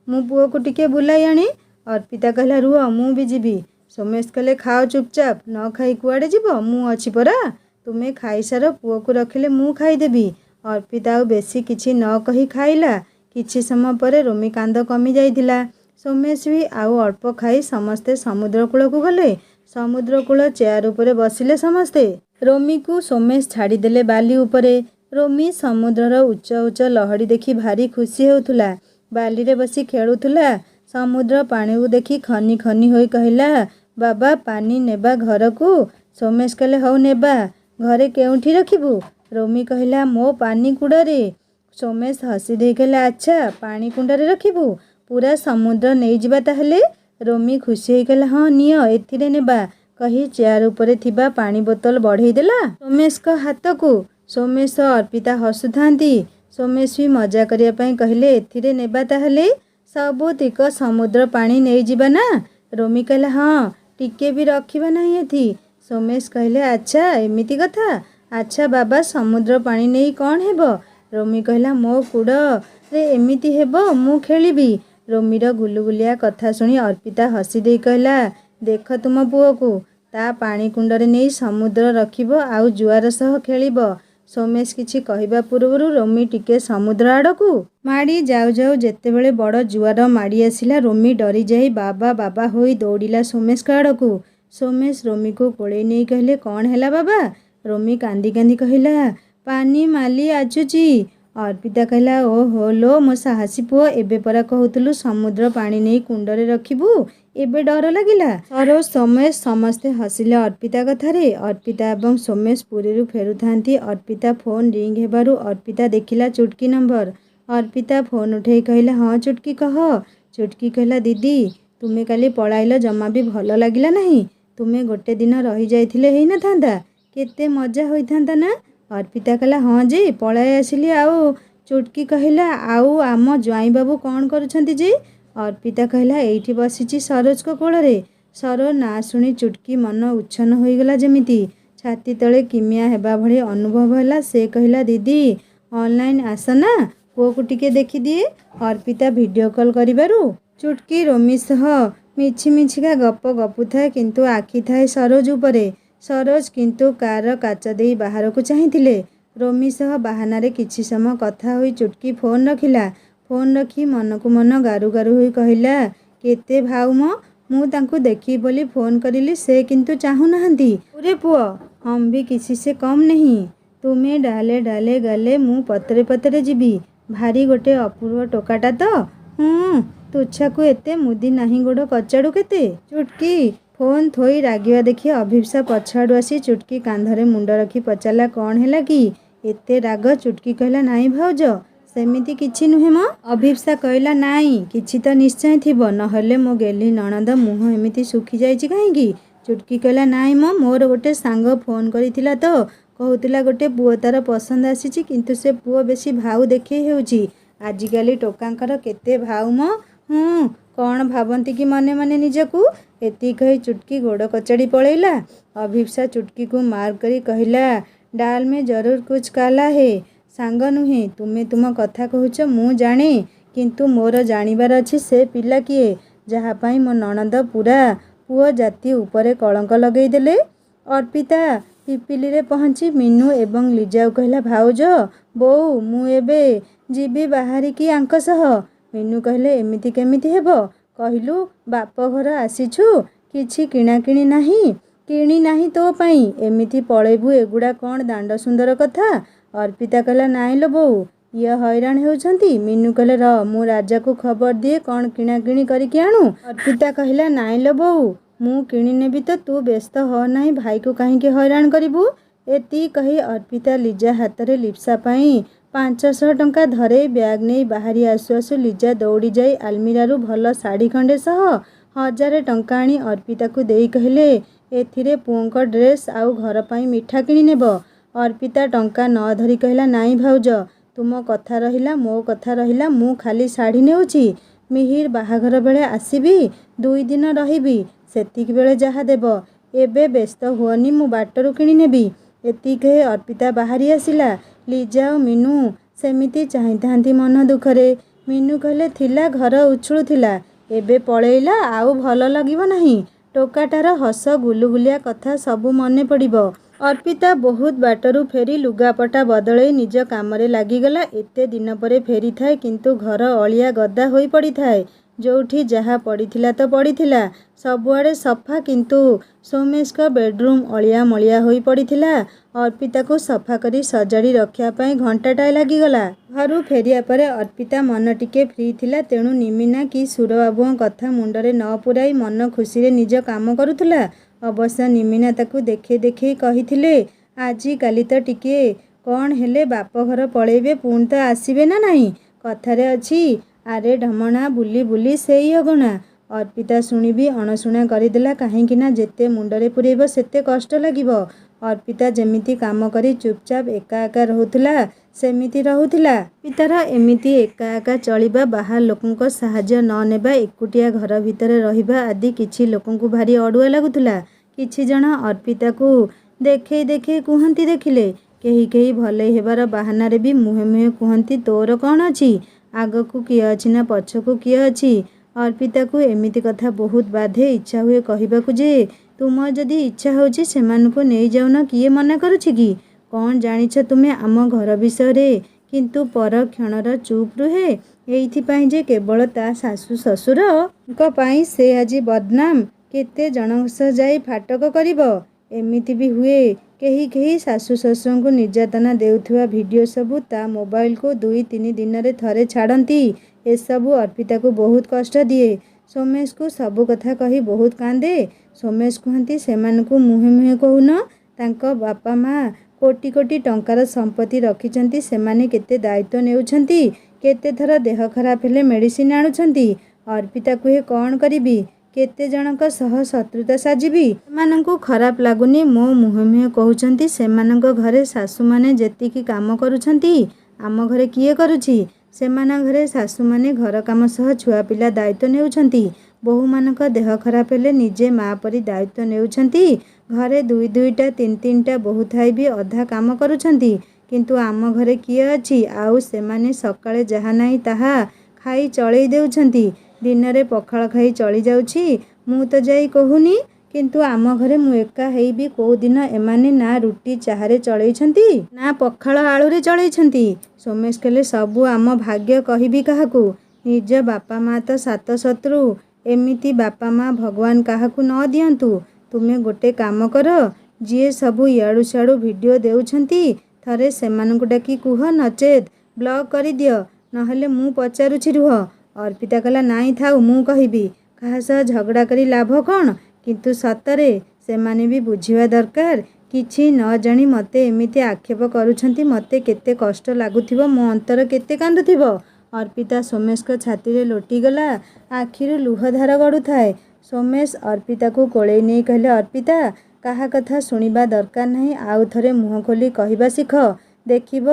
ମୁଁ ପୁଅକୁ ଟିକେ ବୁଲାଇ ଆଣେ। ଅର୍ପିତା କହିଲା ରୁହ ମୁଁ ବି ଯିବି। ସୋମେଶ କହିଲେ ଖାଅ ଚୁପଚାପ, ନ ଖାଇ କୁଆଡ଼େ ଯିବ, ମୁଁ ଅଛି ପରା। ତୁମେ ଖାଇସାର, ପୁଅକୁ ରଖିଲେ ମୁଁ ଖାଇଦେବି। ଅର୍ପିତା ଆଉ ବେଶୀ କିଛି ନ କହି ଖାଇଲା। କିଛି ସମୟ ପରେ ରୋମି କାନ୍ଦ କମି ଯାଇଥିଲା। ସୋମେଶ ବି ଆଉ ଅଳ୍ପ ଖାଇ ସମସ୍ତେ ସମୁଦ୍ର କୂଳକୁ ଗଲେ। ସମୁଦ୍ର କୂଳ ଚେୟାର ଉପରେ ବସିଲେ ସମସ୍ତେ। ରୋମିକୁ ସୋମେଶ ଛାଡ଼ିଦେଲେ ବାଲି ଉପରେ। ରୋମି ସମୁଦ୍ରର ଉଚ୍ଚ ଲହଡ଼ି ଦେଖି ଭାରି ଖୁସି ହେଉଥିଲା। ବାଲିରେ ବସି ଖେଳୁଥିଲା। ସମୁଦ୍ର ପାଣିକୁ ଦେଖି ଖନି ଖନି ହୋଇ କହିଲା ବାବା ପାନି ନେବା ଘରକୁ। ସୋମେଶ କହିଲେ ହଉ ନେବା, ଘରେ କେଉଁଠି ରଖିବୁ? ରୋମି କହିଲା ମୋ ପାନି କୁଡ଼ରେ। ସୋମେଶ ହସି ଦେଇ କହିଲା ଆଚ୍ଛା, ପାଣି କୁଣ୍ଡରେ ରଖିବୁ, ପୁରା ସମୁଦ୍ର ନେଇଯିବା ତାହେଲେ। ରୋମି ଖୁସି ହୋଇ କହିଲା ହଁ ନିଅ, ଏଥିରେ ନେବା, କହି ଚେୟାର ଉପରେ ଥିବା ପାଣି ବୋତଲ ବଢ଼େଇ ଦେଲା ସୋମେଶଙ୍କ ହାତକୁ। ସୋମେଶ ଓ ଅର୍ପିତା ହସୁଥାନ୍ତି। ସୋମେଶ ବି ମଜା କରିବା ପାଇଁ କହିଲେ ଏଥିରେ ନେବା ତାହେଲେ, ସବୁତିକ ସମୁଦ୍ର ପାଣି ନେଇଯିବା ନା। ରୋମି କହିଲା ହଁ, ଟିକେ ବି ରଖିବା ନାହିଁ ଏଠି। ସୋମେଶ କହିଲେ ଆଚ୍ଛା ଏମିତି କଥା, ଆଚ୍ଛା ବାବା ସମୁଦ୍ର ପାଣି ନେଇ କ'ଣ ହେବ? ରୋମି କହିଲା ମୋ କୁଡ଼ ରେ ଏମିତି ହେବ, ମୁଁ ଖେଳିବି। ରୋମିର ଗୁଲୁଗୁଲିଆ କଥା ଶୁଣି ଅର୍ପିତା ହସି ଦେଇ କହିଲା, ଦେଖ ତୁମ ପୁଅକୁ, ତା ପାଣି କୁଣ୍ଡରେ ନେଇ ସମୁଦ୍ର ରଖିବ ଆଉ ଜୁଆର ସହ ଖେଳିବ। ସୋମେଶ କିଛି କହିବା ପୂର୍ବରୁ ରୋମି ଟିକେ ସମୁଦ୍ର ଆଡ଼କୁ ମାଡ଼ି ଯାଉ ଯାଉ ଯେତେବେଳେ ବଡ଼ ଜୁଆର ମାଡ଼ି ଆସିଲା, ରୋମି ଡରିଯାଇ ବାବା ବାବା ହୋଇ ଦୌଡ଼ିଲା ସୋମେଶଙ୍କ ଆଡ଼କୁ। ସୋମେଶ ରୋମିକୁ କୋଳେଇ ନେଇ କହିଲେ, କ'ଣ ହେଲା ବାବା? ରୋମି କାନ୍ଦି କାନ୍ଦି କହିଲା, ପାନି ମାଲି ଆସୁଛି। ଅର୍ପିତା କହିଲା, ଓହୋ ଲୋ ମୋ ସାହସୀ ପୁଅ, ଏବେ ପରା କହୁଥିଲୁ ସମୁଦ୍ର ପାଣି ନେଇ କୁଣ୍ଡରେ ରଖିବୁ, ଏବେ ଡର ଲାଗିଲା। ସରୋଜ, ସୋମେଶ ସମସ୍ତେ ହସିଲେ ଅର୍ପିତା କଥାରେ। ଅର୍ପିତା ଏବଂ ସୋମେଶ ପୁରୀରୁ ଫେରୁଥାନ୍ତି। ଅର୍ପିତା ଫୋନ୍ ରିଙ୍ଗ ହେବାରୁ ଅର୍ପିତା ଦେଖିଲା ଚୁଟକି ନମ୍ବର। ଅର୍ପିତା ଫୋନ୍ ଉଠେଇ କହିଲା, ହଁ ଚୁଟକି କହ। ଚୁଟକି କହିଲା, ଦିଦି ତୁମେ କାଲି ପଳାଇଲ, ଜମା ବି ଭଲ ଲାଗିଲା ନାହିଁ। ତୁମେ ଗୋଟେ ଦିନ ରହିଯାଇଥିଲେ ହେଇନଥାନ୍ତା, କେତେ ମଜା ହୋଇଥାନ୍ତା ନା? ଅର୍ପିତା କହିଲା, ହଁ ଯେ ପଳାଇ ଆସିଲି। ଆଉ ଚୁଟକି କହିଲା, ଆଉ ଆମ ଜ୍ୱାଇଁବାବୁ କ'ଣ କରୁଛନ୍ତି ଯେ? ଅର୍ପିତା କହିଲା, ଏଇଠି ବସିଛି ସରୋଜଙ୍କ କୋଳରେ। ସରୋଜ ନାଁ ଶୁଣି ଚୁଟକି ମନ ଉଚ୍ଛନ୍ନ ହୋଇଗଲା ଯେମିତି। ଛାତି ତଳେ କିମିଆ ହେବା ଭଳି ଅନୁଭବ ହେଲା। ସେ କହିଲା, ଦିଦି ଅନଲାଇନ୍ ଆସ ନା, ପୁଅକୁ ଟିକେ ଦେଖିଦିଏ। ଅର୍ପିତା ଭିଡ଼ିଓ କଲ୍ କରିବାରୁ ଚୁଟକି ରୋମି ସହ ମିଛି ମିଛିକା ଗପ ଗପୁଥାଏ, କିନ୍ତୁ ଆଖି ଥାଏ ସରୋଜ ଉପରେ। ସରୋଜ କିନ୍ତୁ କାର୍ର କାଚ ଦେଇ ବାହାରକୁ ଚାହିଁଥିଲେ। ରୋମି ସହ ବାହାନାରେ କିଛି ସମୟ କଥା ହୋଇ ଚୁଟକି ଫୋନ୍ ରଖିଲା। ଫୋନ୍ ରଖି ମନକୁ ମନ ଗାରୁ ଗାରୁ ହୋଇ କହିଲା, କେତେ ଭାଉ ମ, ମୁଁ ତାଙ୍କୁ ଦେଖିବି ବୋଲି ଫୋନ୍ କରିଲି, ସେ କିନ୍ତୁ ଚାହୁଁନାହାନ୍ତି। ଓରେ ପୁଅ, ହମ୍ ବି କିଛି ସେ କମ୍ ନାହିଁ। ତୁମେ ଡାଲେ ଡାଲେ ଗଲେ ମୁଁ ପତରେ ପତରେ ଯିବି। ଭାରି ଗୋଟେ ଅପୂର୍ବ ଟୋକାଟା ତ। ତୁଚ୍ଛାକୁ ଏତେ ମୁଦି ନାହିଁ ଗୋଡ଼ କଚାଡ଼ୁ କେତେ। ଚୁଟକି ଫୋନ୍ ଥୋଇ ରାଗିବା ଦେଖି ଅଭିପ୍ସା ପଛଆଡ଼ୁ ଆସି ଚୁଟକି କାନ୍ଧରେ ମୁଣ୍ଡ ରଖି ପଚାରିଲା, କ'ଣ ହେଲା କି ଏତେ ରାଗ? ଚୁଟକି କହିଲା, ନାଇଁ ଭାଉଜ, ସେମିତି କିଛି ନୁହେଁ ମ। ଅଭିପ୍ସା କହିଲା, ନାଇଁ କିଛି ତ ନିଶ୍ଚୟ ଥିବ, ନହେଲେ ମୋ ଗେହ୍ଲି ନଣନ୍ଦ ମୁହଁ ଏମିତି ଶୁଖିଯାଇଛି କାହିଁକି? ଚୁଟକି କହିଲା, ନାଇଁ ମ, ମୋର ଗୋଟେ ସାଙ୍ଗ ଫୋନ୍ କରିଥିଲା ତ, କହୁଥିଲା ଗୋଟେ ପୁଅ ତାର ପସନ୍ଦ ଆସିଛି, କିନ୍ତୁ ସେ ପୁଅ ବେଶୀ ଭାଉ ଦେଖେଇ ହେଉଛି। ଆଜିକାଲି ଟୋକାଙ୍କର କେତେ ଭାଉ ମ। କ'ଣ ଭାବନ୍ତି କି ମନେ ମନେ ନିଜକୁ? ଏତିକି କହି ଚୁଟକି ଗୋଡ଼ କଚାଡ଼ି ପଳେଇଲା। ଅଭିପ୍ସା ଚୁଟକିକୁ ମାର୍କ କରି କହିଲା, ଡାଲ୍ ମେ ଜରୁର କୁଛ କାଲା ହେ। ସାଙ୍ଗ ନୁହେଁ, ତୁମେ ତୁମ କଥା କହୁଛ ମୁଁ ଜାଣେ, କିନ୍ତୁ ମୋର ଜାଣିବାର ଅଛି ସେ ପିଲା କିଏ, ଯାହା ପାଇଁ ମୋ ନଣନ୍ଦ ପୁରା ପୁଅ ଜାତି ଉପରେ କଳଙ୍କ ଲଗେଇଦେଲେ। ଅର୍ପିତା ପିପିଲିରେ ପହଞ୍ଚି ମିନୁ ଏବଂ ଲିଜାକୁ କହିଲା, ଭାଉଜ, ବୋଉ, ମୁଁ ଏବେ ଯିବି ବାହାରିକି ଆଙ୍କ ସହ। ମିନୁ କହିଲେ, ଏମିତି କେମିତି ହେବ କହିଲୁ, ବାପଘର ଆସିଛୁ, କିଛି କିଣାକିଣି ନାହିଁ। କିଣି ନାହିଁ ତୋ ପାଇଁ, ଏମିତି ପଳେଇବୁ, ଏଗୁଡ଼ା କ'ଣ ଦାଣ୍ଡ ସୁନ୍ଦର କଥା? ଅର୍ପିତା କହିଲା, ନାଇଁ ଲୋ ବୋଉ, ଇଏ ହଇରାଣ ହେଉଛନ୍ତି। ମିନୁ କହିଲେ, ର ମୁଁ ରାଜାକୁ ଖବର ଦିଏ କ'ଣ କିଣାକିଣି କରିକି ଆଣୁ। ଅର୍ପିତା କହିଲା, ନାଇଁ ଲୋ ବୋଉ, ମୁଁ କିଣିନେବି ତ, ତୁ ବ୍ୟସ୍ତ ହ ନାହିଁ, ଭାଇକୁ କାହିଁକି ହଇରାଣ କରିବୁ। ଏତିକି କହି ଅର୍ପିତା ଲିଜା ହାତରେ ଲିପ୍ସା ପାଇଁ 500 ଟଙ୍କା ଧରେଇ ବ୍ୟାଗ୍ ନେଇ ବାହାରି ଆସୁ ଆସୁ ଲିଜା ଦୌଡ଼ି ଯାଇ ଆଲମିରାରୁ ଭଲ ଶାଢ଼ୀ ଖଣ୍ଡେ ସହ 1000 ଟଙ୍କା ଆଣି ଅର୍ପିତାକୁ ଦେଇ କହିଲେ, ଏଥିରେ ପୁଅଙ୍କ ଡ୍ରେସ୍ ଆଉ ଘର ପାଇଁ ମିଠା କିଣି ନେବ। ଅର୍ପିତା ଟଙ୍କା ନ ଧରି କହିଲା, ନାଇଁ ଭାଉଜ, ତୁମ କଥା ରହିଲା, ମୋ କଥା ରହିଲା, ମୁଁ ଖାଲି ଶାଢ଼ୀ ନେଉଛି। ମିହିର ବାହାଘର ବେଳେ ଆସିବି, 2 ଦିନ ରହିବି, ସେତିକି ବେଳେ ଯାହା ଦେବ। ଏବେ ବ୍ୟସ୍ତ ହୁଅନି, ମୁଁ ବାଟରୁ କିଣିନେବି। ଏତିକି କହି ଅର୍ପିତା ବାହାରି ଆସିଲା। ଲିଜା ଓ ମିନୁ ସେମିତି ଚାହିଁଥାନ୍ତି ମନ ଦୁଃଖରେ। ମିନୁ କହିଲେ, ଥିଲା ଘର ଉଛୁଳୁଥିଲା, ଏବେ ପଳେଇଲା, ଆଉ ଭଲ ଲାଗିବ ନାହିଁ। ଟୋକାଟାର ହସ ଗୁଲୁଗୁଲିଆ କଥା ସବୁ ମନେ ପଡ଼ିବ। ଅର୍ପିତା ବହୁତ ବାଟରୁ ଫେରି ଲୁଗାପଟା ବଦଳେଇ ନିଜ କାମରେ ଲାଗିଗଲା। ଏତେ ଦିନ ପରେ ଫେରିଥାଏ, କିନ୍ତୁ ଘର ଅଳିଆ ଗଦା ହୋଇ ପଡ଼ିଥାଏ। ଯୋଉଠି ଯାହା ପଡ଼ିଥିଲା ତ ପଡ଼ିଥିଲା, ସବୁଆଡ଼େ ସଫା, କିନ୍ତୁ ସୋମେଶଙ୍କ ବେଡ୍ରୁମ୍ ଅଳିଆ ମଳିଆ ହୋଇ ପଡ଼ିଥିଲା। ଅର୍ପିତାକୁ ସଫା କରି ସଜାଡ଼ି ରଖିବା ପାଇଁ ଘଣ୍ଟାଟାଏ ଲାଗିଗଲା। ଘରୁ ଫେରିବା ପରେ ଅର୍ପିତା ମନ ଟିକେ ଫ୍ରି ଥିଲା, ତେଣୁ ନିମିନା କି ସୁରବାବୁଙ୍କ କଥା ମୁଣ୍ଡରେ ନ ପୂରାଇ ମନ ଖୁସିରେ ନିଜ କାମ କରୁଥିଲା। ଅବଶ୍ୟ ନିମିନା ତାକୁ ଦେଖେଇ ଦେଖେଇ କହିଥିଲେ, ଆଜିକାଲି ତ ଟିକେ କ'ଣ ହେଲେ ବାପଘର ପଳେଇବେ, ପୁଣି ତ ଆସିବେ ନା ନାହିଁ। କଥାରେ ଅଛି, ଆରେ ଢମଣା ବୁଲି ବୁଲି ସେଇ ଅଗଣା। ଅର୍ପିତା ଶୁଣିବି ଅଣଶୁଣା କରିଦେଲା, କାହିଁକି ନା ଯେତେ ମୁଣ୍ଡରେ ପୂରେଇବ ସେତେ କଷ୍ଟ ଲାଗିବ। ଅର୍ପିତା ଯେମିତି କାମ କରି ଚୁପଚାପ ଏକା ଏକା ରହୁଥିଲା, ସେମିତି ରହୁଥିଲା। ଅର୍ପିତାର ଏମିତି ଏକା ଏକା ଚଳିବା, ବାହାର ଲୋକଙ୍କ ସାହାଯ୍ୟ ନ ନେବା, ଏକୁଟିଆ ଘର ଭିତରେ ରହିବା ଆଦି କିଛି ଲୋକଙ୍କୁ ଭାରି ଅଡ଼ୁଆ ଲାଗୁଥିଲା। କିଛି ଜଣ ଅର୍ପିତାକୁ ଦେଖେଇ ଦେଖେଇ କୁହନ୍ତି ଦେଖିଲେ, କେହି କେହି ଭଲେଇ ହେବାର ବାହାନାରେ ବି ମୁହେଁ ମୁହେଁ କୁହନ୍ତି, ତୋର କ'ଣ ଅଛି, ଆଗକୁ କିଏ ଅଛି ନା ପଛକୁ କିଏ ଅଛି। ଅର୍ପିତାକୁ ଏମିତି କଥା ବହୁତ ବାଧେ। ଇଚ୍ଛା ହୁଏ କହିବାକୁ ଯେ ତୁମ ଯଦି ଇଚ୍ଛା ହେଉଛି ସେମାନଙ୍କୁ ନେଇଯାଉନ, କିଏ ମନା କରୁଛି କି? କ'ଣ ଜାଣିଛ ତୁମେ ଆମ ଘର ବିଷୟରେ? କିନ୍ତୁ ପର କ୍ଷଣର ଚୁପ୍ ରୁହେ ଏଇଥିପାଇଁ ଯେ କେବଳ ତା ଶାଶୁ ଶ୍ୱଶୁରଙ୍କ ପାଇଁ ସେ ଆଜି ବଦନାମ। କେତେ ଜଣଙ୍କ ସହ ଯାଇ ଫାଟକ କରିବ। ଏମିତି ବି ହୁଏ କେହି କେହି ଶାଶୁ ଶ୍ୱଶୁରଙ୍କୁ ନିର୍ଯାତନା ଦେଉଥିବା ଭିଡ଼ିଓ ସବୁ ତା ମୋବାଇଲକୁ 2-3 ଦିନରେ ଥରେ ଛାଡ଼ନ୍ତି। ଏସବୁ ଅର୍ପିତାକୁ ବହୁତ କଷ୍ଟ ଦିଏ। ସୋମେଶକୁ ସବୁ କଥା କହି ବହୁତ କାନ୍ଦେ। ସୋମେଶ କୁହନ୍ତି ସେମାନଙ୍କୁ ମୁହେଁ ମୁହେଁ କହୁନ। ତାଙ୍କ ବାପା ମା କୋଟି କୋଟି ଟଙ୍କାର ସମ୍ପତ୍ତି ରଖିଛନ୍ତି। ସେମାନେ କେତେ ଦାୟିତ୍ୱ ନେଉଛନ୍ତି। କେତେଥର ଦେହ ଖରାପ ହେଲେ ମେଡ଼ିସିନ ଆଣୁଛନ୍ତି। ଅର୍ପିତା କୁହେ କ'ଣ କରିବି? କେତେ ଜଣଙ୍କ ସହ ଶତ୍ରୁତା ସାଜିବି? ସେମାନଙ୍କୁ ଖରାପ ଲାଗୁନି ମୋ ମୁହେଁ ମୁହେଁ କହୁଛନ୍ତି। ସେମାନଙ୍କ ଘରେ ଶାଶୁମାନେ ଯେତିକି କାମ କରୁଛନ୍ତି ଆମ ଘରେ କିଏ କରୁଛି? ସେମାନଙ୍କ ଘରେ ଶାଶୁମାନେ ଘର କାମ ସହ ଛୁଆପିଲା ଦାୟିତ୍ୱ ନେଉଛନ୍ତି। ବୋହୂମାନଙ୍କ ଦେହ ଖରାପ ହେଲେ ନିଜେ ମା ପରି ଦାୟିତ୍ୱ ନେଉଛନ୍ତି। ଘରେ 2-2ଟା 3-3ଟା ବୋହୂ ଥାଇ ବି ଅଧା କାମ କରୁଛନ୍ତି। କିନ୍ତୁ ଆମ ଘରେ କିଏ ଅଛି? ଆଉ ସେମାନେ ସକାଳେ ଯାହା ନାହିଁ ତାହା ଖାଇ ଚଳେଇ ଦେଉଛନ୍ତି। ଦିନରେ ପଖାଳ ଖାଇ ଚଳିଯାଉଛି। ମୁଁ ତ ଯାଇ କହୁନି, କିନ୍ତୁ ଆମ ଘରେ ମୁଁ ଏକା ହେଇ ବି କୋଉଦିନ ଏମାନେ ନା ରୁଟି ଚାହାରେ ଚଳେଇଛନ୍ତି ନା ପଖାଳ ଆଳୁରେ ଚଳେଇଛନ୍ତି। ସୋମେଶ କହିଲେ ସବୁ ଆମ ଭାଗ୍ୟ। କହିବି କାହାକୁ? ନିଜ ବାପା ମା ତ 7 ଶତ୍ରୁ। ଏମିତି ବାପା ମା ଭଗବାନ କାହାକୁ ନ ଦିଅନ୍ତୁ। ତୁମେ ଗୋଟେ କାମ କର, ଯିଏ ସବୁ ଇଆଡ଼ୁ ସିଆଡ଼ୁ ଭିଡ଼ିଓ ଦେଉଛନ୍ତି ଥରେ ସେମାନଙ୍କୁ ଡାକି କୁହ, ନଚେତ୍ ବ୍ଲକ୍ କରିଦିଅ। ନହେଲେ ମୁଁ ପଚାରୁଛି ରୁହ। ଅର୍ପିତା କହିଲା ନାଇଁ ଥାଉ, ମୁଁ କହିବି। କାହା ସହ ଝଗଡ଼ା କରି ଲାଭ କ'ଣ? କିନ୍ତୁ ସତରେ ସେମାନେ ବି ବୁଝିବା ଦରକାର। କିଛି ନ ଜାଣି ମୋତେ ଏମିତି ଆକ୍ଷେପ କରୁଛନ୍ତି। ମୋତେ କେତେ କଷ୍ଟ ଲାଗୁଥିବ, ମୋ ଅନ୍ତର କେତେ କାନ୍ଦୁଥିବ। ଅର୍ପିତା ସୋମେଶଙ୍କ ଛାତିରେ ଲୋଟିଗଲା। ଆଖିରୁ ଲୁହଧାର ଗଡ଼ୁଥାଏ। ସୋମେଶ ଅର୍ପିତାକୁ କୋଳେଇ ନେଇ କହିଲେ ଅର୍ପିତା, କାହା କଥା ଶୁଣିବା ଦରକାର ନାହିଁ। ଆଉ ଥରେ ମୁହଁ ଖୋଲି କହିବା ଶିଖ। ଦେଖିବ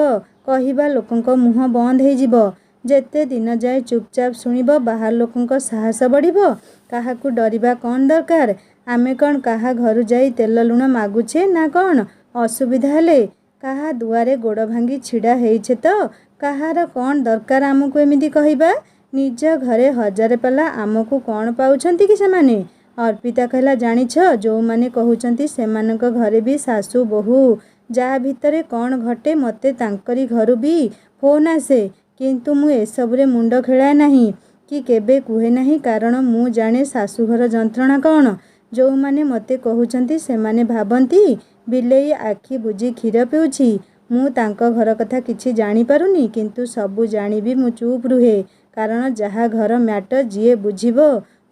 କହିବା ଲୋକଙ୍କ ମୁହଁ ବନ୍ଦ ହେଇଯିବ। ଯେତେ ଦିନ ଯାଏ ଚୁପଚାପ ଶୁଣିବ ବାହାର ଲୋକଙ୍କ ସାହସ ବଢ଼ିବ। କାହାକୁ ଡରିବା କ'ଣ ଦରକାର? ଆମେ କ'ଣ କାହା ଘରୁ ଯାଇ ତେଲ ଲୁଣ ମାଗୁଛେ ନା କ'ଣ? ଅସୁବିଧା ହେଲେ କାହା ଦୁଆରେ ଗୋଡ଼ ଭାଙ୍ଗି ଛିଡ଼ା ହେଇଛେ ତ? କାହାର କ'ଣ ଦରକାର ଆମକୁ ଏମିତି କହିବା? ନିଜ ଘରେ ହଜାରେ ପାଲା, ଆମକୁ କ'ଣ ପାଉଛନ୍ତି କି ସେମାନେ? ଅର୍ପିତା କହିଲା ଜାଣିଛ, ଯେଉଁମାନେ କହୁଛନ୍ତି ସେମାନଙ୍କ ଘରେ ବି ଶାଶୁ ବୋହୂ ଯାହା ଭିତରେ କ'ଣ ଘଟେ ମୋତେ ତାଙ୍କରି ଘରୁ ବି ଫୋନ୍ ଆସେ। କିନ୍ତୁ ମୁଁ ଏସବୁରେ ମୁଣ୍ଡ ଖେଳାଏ ନାହିଁ କି କେବେ କୁହେ ନାହିଁ, କାରଣ ମୁଁ ଜାଣେ ଶାଶୁଘର ଯନ୍ତ୍ରଣା କ'ଣ। ଯେଉଁମାନେ ମୋତେ କହୁଛନ୍ତି ସେମାନେ ଭାବନ୍ତି ବିଲେଇ ଆଖି ବୁଜି କ୍ଷୀର ପିଉଛି। ମୁଁ ତାଙ୍କ ଘର କଥା କିଛି ଜାଣିପାରୁନି, କିନ୍ତୁ ସବୁ ଜାଣିବି ମୁଁ ଚୁପ୍ ରୁହେ। କାରଣ ଯାହା ଘର ମ୍ୟାଟର ଯିଏ ବୁଝିବ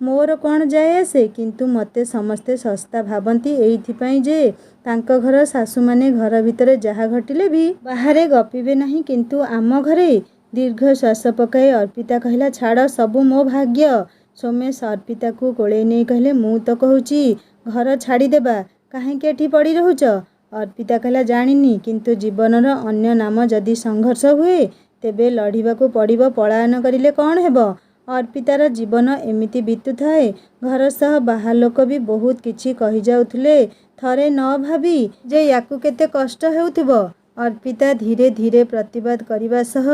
ମୋର କ'ଣ ଯାଏ ଆସେ। କିନ୍ତୁ ମୋତେ ସମସ୍ତେ ଶସ୍ତା ଭାବନ୍ତି ଏଇଥିପାଇଁ ଯେ ତାଙ୍କ ଘର ଶାଶୁମାନେ ଘର ଭିତରେ ଯାହା ଘଟିଲେ ବି ବାହାରେ ଗପିବେ ନାହିଁ। କିନ୍ତୁ ଆମ ଘରେ। ଦୀର୍ଘ ଶ୍ୱାସ ପକାଇ ଅର୍ପିତା କହିଲା ଛାଡ଼, ସବୁ ମୋ ଭାଗ୍ୟ। ସୋମେଶ ଅର୍ପିତାକୁ କୋଳେଇ ନେଇ କହିଲେ ମୁଁ ତ କହୁଛି ଘର ଛାଡ଼ିଦେବା, କାହିଁକି ଏଠି ପଡ଼ି ରହୁଛ? ଅର୍ପିତା କହିଲା ଜାଣିନି, କିନ୍ତୁ ଜୀବନର ଅନ୍ୟ ନାମ ଯଦି ସଂଘର୍ଷ ହୁଏ ତେବେ ଲଢ଼ିବାକୁ ପଡ଼ିବ। ପଳାୟନ କରିଲେ କ'ଣ ହେବ? ଅର୍ପିତାର ଜୀବନ ଏମିତି ବିତୁଥାଏ। ଘର ସହ ବାହାର ଲୋକ ବି ବହୁତ କିଛି କହିଯାଉଥିଲେ। ଥରେ ନ ଭାବି ଯେ ୟାକୁ କେତେ କଷ୍ଟ ହେଉଥିବ। ଅର୍ପିତା ଧୀରେ ଧୀରେ ପ୍ରତିବାଦ କରିବା ସହ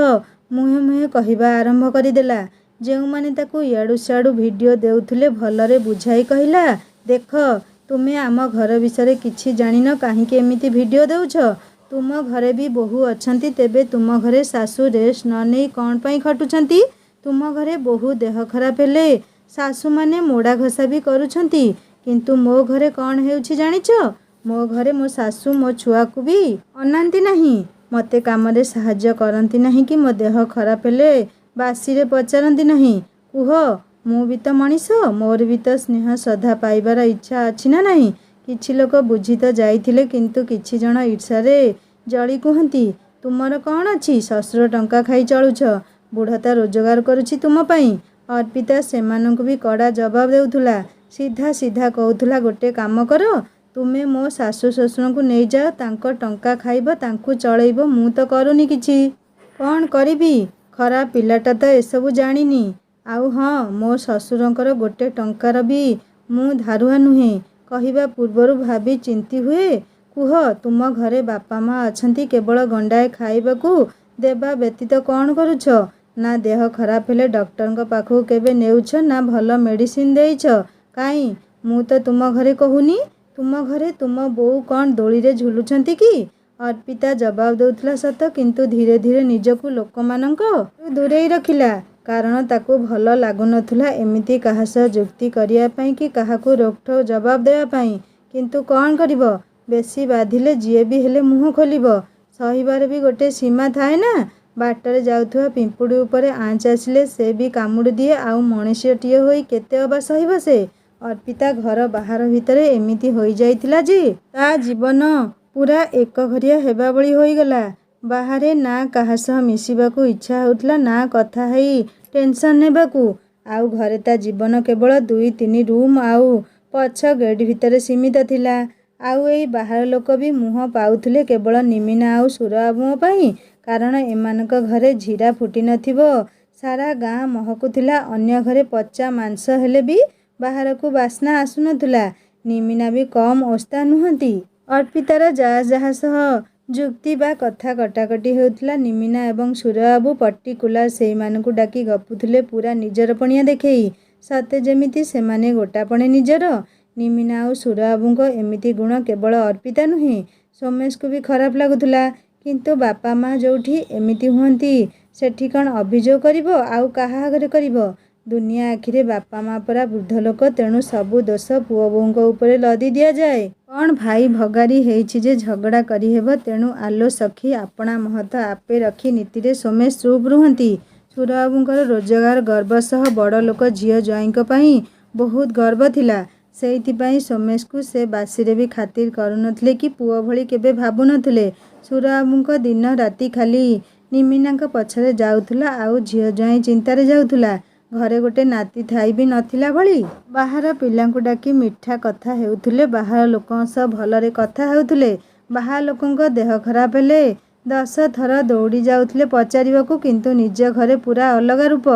ମୁହେଁ ମୁହେଁ କହିବା ଆରମ୍ଭ କରିଦେଲା। ଯେଉଁମାନେ ତାକୁ ଇଆଡ଼ୁ ସିଆଡ଼ୁ ଭିଡ଼ିଓ ଦେଉଥିଲେ ଭଲରେ ବୁଝାଇ କହିଲା ଦେଖ, ତୁମେ ଆମ ଘର ବିଷୟରେ କିଛି ଜାଣିନ, କାହିଁକି ଏମିତି ଭିଡ଼ିଓ ଦେଉଛ? ତୁମ ଘରେ ବି ବୋହୂ ଅଛନ୍ତି, ତେବେ ତୁମ ଘରେ ଶାଶୁ ରେଷ୍ଟ ନ ନେଇ କ'ଣ ପାଇଁ ଖଟୁଛନ୍ତି? ତୁମ ଘରେ ବୋହୂ ଦେହ ଖରାପ ହେଲେ ଶାଶୁମାନେ ମୋଡ଼ା ଘଷା ବି କରୁଛନ୍ତି। କିନ୍ତୁ ମୋ ଘରେ କ'ଣ ହେଉଛି ଜାଣିଛ? ମୋ ଘରେ ମୋ ଶାଶୁ ମୋ ଛୁଆକୁ ବି ଅନାନ୍ତି ନାହିଁ। ମୋତେ କାମରେ ସାହାଯ୍ୟ କରନ୍ତି ନାହିଁ କି ମୋ ଦେହ ଖରାପ ହେଲେ ବାସିରେ ପଚାରନ୍ତି ନାହିଁ। କୁହ, ମୁଁ ବି ତ ମଣିଷ, ମୋର ବି ତ ସ୍ନେହ ଶ୍ରଦ୍ଧା ପାଇବାର ଇଚ୍ଛା ଅଛି ନା ନାହିଁ? କିଛି ଲୋକ ବୁଝି ତ ଯାଇଥିଲେ, କିନ୍ତୁ କିଛି ଜଣ ଈର୍ଷାରେ ଜଳି କୁହନ୍ତି ତୁମର କ'ଣ ଅଛି? ଶ୍ୱଶୁର ଟଙ୍କା ଖାଇ ଚଳୁଛ, ବୁଢ଼ତା ରୋଜଗାର କରୁଛି ତୁମ ପାଇଁ। ଅର୍ପିତା ସେମାନଙ୍କୁ ବି କଡ଼ା ଜବାବ ଦେଉଥିଲା। ସିଧା ସିଧା କହୁଥିଲା ଗୋଟେ କାମ କର, ତୁମେ ମୋ ଶାଶୁ ଶ୍ୱଶୁରଙ୍କୁ ନେଇଯାଅ, ତାଙ୍କ ଟଙ୍କା ଖାଇବ, ତାଙ୍କୁ ଚଳେଇବ। ମୁଁ ତ କରୁନି କିଛି। କ'ଣ କରିବି? ଖରାପ ପିଲାଟା ତ ଏସବୁ ଜାଣିନି। ଆଉ ହଁ, ମୋ ଶ୍ୱଶୁରଙ୍କର ଗୋଟେ ଟଙ୍କାର ବି ମୁଁ ଧାରୁଆ ନୁହେଁ। କହିବା ପୂର୍ବରୁ ଭାବି ଚିନ୍ତି ହୁଏ। କୁହ, ତୁମ ଘରେ ବାପା ମା ଅଛନ୍ତି, କେବଳ ଗଣ୍ଡାଏ ଖାଇବାକୁ ଦେବା ବ୍ୟତୀତ କ'ଣ କରୁଛ? ना देह खराप हेले डॉक्टर पाखु केबे नेउछ ना भल मेडिसिन देइछ काई मु तो तुम घरे कहूनी तुम घरे तुम बोऊ कौन दोली रे झुलुछंती कि अर्पिता जवाब देउथला सत किंतु धीरे धीरे निजकु लोकमानंक दूरेई रखिला कारण ताकू भल लागुनथुला एमिति काहा सह जुक्ति करिया पई कि काहाकू रोकठोक जवाब देवा पई किंतु कौन करिब बेसी बाधिले जिए भी हेले मुह खोलिब सहिबार भी गोटे सीमा थाए ना बाटरे जाउथुवा पिंपुड़ी उपरे आँच आसिले से भी कामुड़ी दिए आउ मनुष्यटीए होई केते अबा सहिब से अर्पिता घर बाहर भितरे एमिति होई जाइतिला जे ता जीवन पूरा एक घरिया हेबा बळी होई गला बाहरे ना काहा सह मिसिबाकू इच्छा होउतला ना कथा हेई टेंशन नेबाकू आउ घरे ता जीवन केवल 2-3 रूम आउ पछ गेट भितरे सीमित थिला आउ एई बाहर लोक भी मुह पाउथले केवल निमिना आउ सुरबाबुओ पई कारण एमानक घरे झीरा फुटी नथिबो सारा गाँ महकुथिला अन्य घरे पच्चा मांस हेले भी बाहर को बास्ना आसुनथुला निमिना भी कम ओस्ता नुहंती अर्पितार जहा सह जुक्ति बा कथा कटाकटी होउथला निमिना एवं सुरबाबू पर्टिकुलर सेई मानकु डाकी गपुथुले पूरा निजर पणिया देखेई सते जेमिति सेमाने गोटापणे निजर निमिना आउ सुरबाबूंको एमिति गुण केवल अर्पिता नुहे सोमेश को भी खराब लागुथुला किंतु बापा माँ जोठी एमिति हुअंती सेठी कौन अभियोग करिबो आउ काहा आगरे करिबो दुनिया आखिरे बापा माँ परा वृद्ध लोक तेणु सबु दोष पुओ बोहूंको उपरे लदी दिया जाए कौन भाई भगारी हेइछि जे झगड़ा करी हेबो तेणु आलो सखी आपणा महत आपे रखी नीतिरे सोमेश चुप रुहंती सुरबाबूंकर रोजगार गर्व सह बड़ लोक झियो ज्वाइंक पई बहुत गर्व थिला सेइथिपाई सोमेश को से बासीरे भी खातिर करुनथले कि पुओ भली केबे भाबु नथले सुरबाबूंक दिन राति खाली निमिनांक पछरे जाउथुला आउ झियो ज्वाई चिंतारे जाउथुला घरे गोटे नाती थाई भी नथिला भली बाहर पिलांकु डाकी मिठा कथा हेउथुले बाहर लोकन सह भलरे कथा हेउथुले बाहर लोकंक देह खराब हेले 10 थर दौड़ी जाउथले पचारिबाकू किंतु निज घरे पूरा अलगा रूप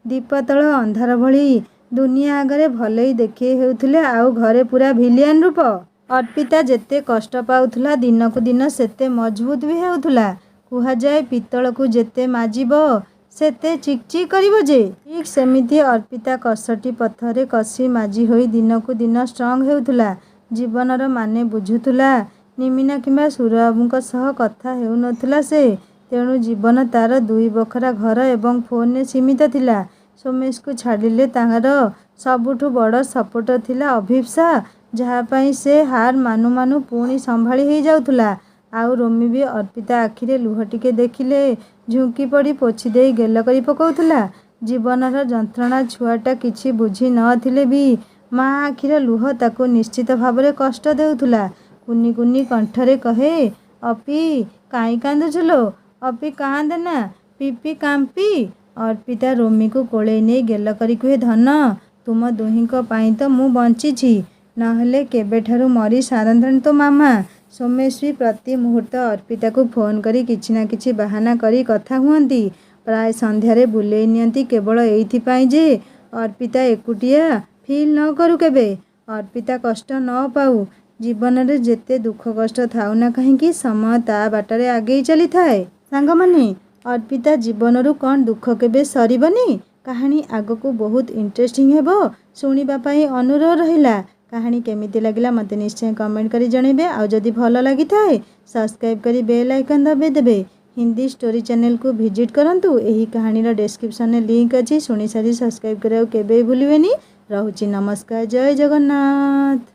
दीप तळ अंधार भली दुनिया आगरे भले देखिए हेउथुले आउ घरे पूरा भिलियन रूप अर्पिता जेते कष्ट पाउथुला दिन को दिन सेते मजबूत भी हेउथुला कुहा जाए पितल को जेते माजिबो सेते चिकचिक करिबो जे ठीक सेमिति अर्पिता कसटी पथरे कसी माजी होई दिन को दिन स्ट्रंग हेउथुला जीवनर माने बुझुथुला निमिना किंबा सुरबाबूंक सह कथा हेउ नथुला से तेणु जीवन तार 2 बखरा घर एवं फोन ने सीमित थिला सोमेश को छाड़िले तांगर सबुठु बड़ सपोर्ट थिला अभिप्सा जहा पई से हार मानु मानु पुणी संभाली हेई जाउथुला आउ रोमी भी अर्पिता आखिरे लुह टिके देखिले झुंकी पड़ी पोछि देई गेल करी पकाउथुला जीवनर जंत्रणा छुआटा किछि बुझी नथिले भी माँ आखिर लुह ताको निश्चित भावरे कष्ट देउथुला कुनी कुनी कंठरे कहे अपी काई कांदुछलो अपी कांदेना पीपी कांपी अर्पिता रोमी को कोले नहीं गेल करी कुहे धन तुम दुहींक पाई तो मु बंचिछि नहले केबेठारु मरी सारंथन तो मामा सोमेश भी प्रति मुहूर्त अर्पिता को फोन करी किछि ना किछि बहाना करी कथा हुअंती प्राय संध्यारे बुलेई नियंती केवल एइथिपाई जे अर्पिता एकुटिया फील न करू केबे अर्पिता कष्ट न पाऊ जीवन रे जेते दुख कष्ट थाउ ना कहीं समय ता बाटरे आगे चली थाए सांग माने अर्पिता जीवन रु कौन दुख केबे सरीबनी कहानी आग को बहुत इंटरेस्टिंग हेबो सुनिबा पई अनुरोध रहिला कहानी केमिति लगिला मते निश्चय कमेंट करी जणेबे आ जदि भलो लागि थाए सब्सक्राइब करी बेल आइकन दबे देबे हिंदी स्टोरी चैनल को विजिट करंतु एही कहानी रो डिस्क्रिप्शन में लिंक अछि सुनी सारी सब्सक्राइब करियो केबे भूलिबेनी रहुची नमस्कार जय जगन्नाथ।